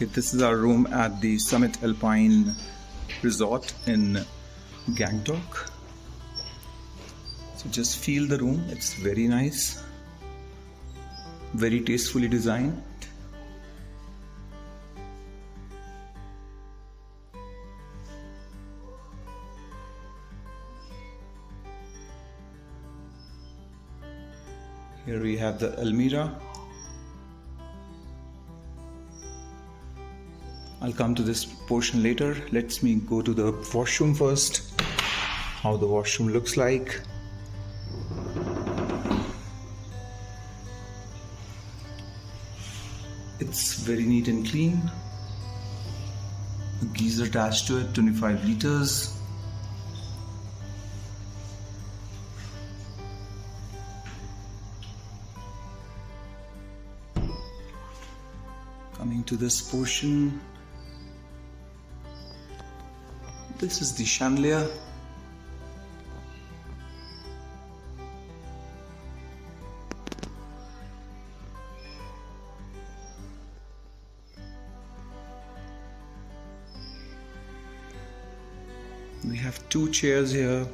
Okay, this is our room at the Summit Alpine Resort in Gangtok. So just feel the room, it's very nice, very tastefully designed. Here we have the Almirah. I'll come to this portion later. Let me go to the washroom first. How the washroom looks like. It's very neat and clean. A geyser attached to it, 25 liters. Coming to this portion, this is the chandelier. We have 2 chairs here,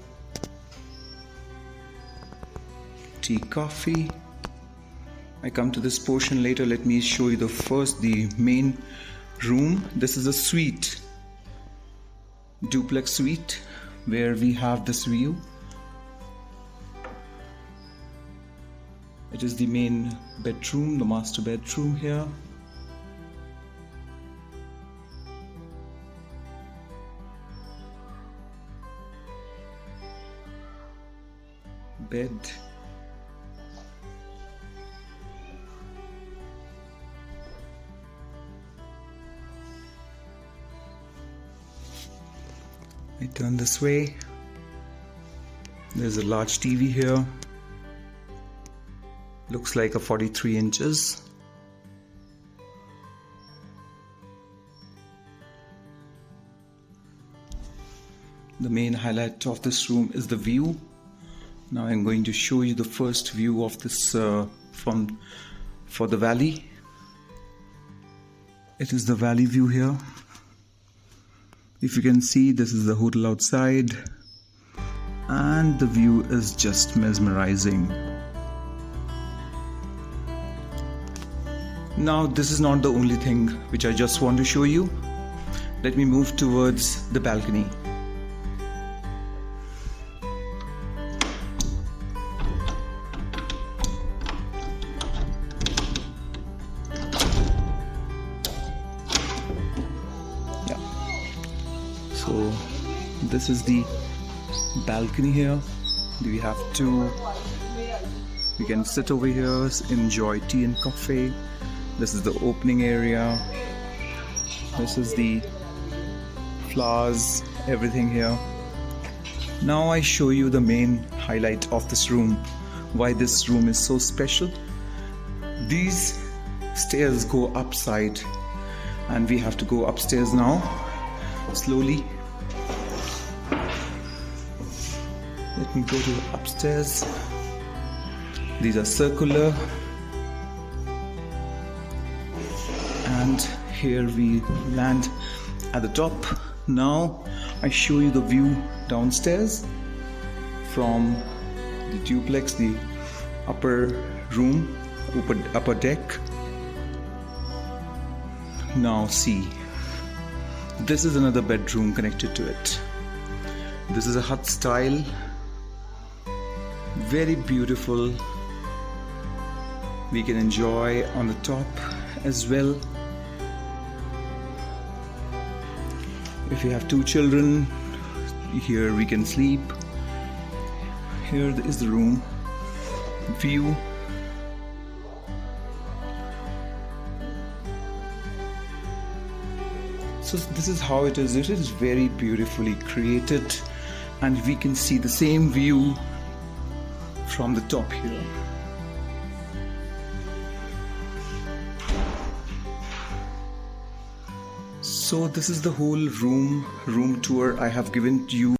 tea, coffee. I come to this portion later. Let me show you the main room. This is a suite, duplex suite, where we have this view. It is the main bedroom, the master bedroom here. Bed. I turn this way. There's a large TV here. Looks like a 43 inches. The main highlight of this room is the view. Now I'm going to show you the first view of this for the valley. It is the valley view here. If you can see, this is the hotel outside, and the view is just mesmerizing. Now this is not the only thing which I just want to show you. Let me move towards the balcony. So this is the balcony here. We have 2. We can sit over here, enjoy tea and coffee. This is the opening area. This is the flowers, everything here. Now I show you the main highlight of this room. Why this room is so special. These stairs go upside, and we have to go upstairs now, slowly. Let me go to the upstairs. These are circular, and here we land at the top. Now I show you the view downstairs from the duplex, the upper room, upper deck. Now see, this is another bedroom connected to it. This is a hut style. Very beautiful. We can enjoy on the top as well. If you have 2 children, here we can sleep. Here is the room view. So this is how it is. It is very beautifully created, and we can see the same view from the top here. So this is the whole room tour I have given to you.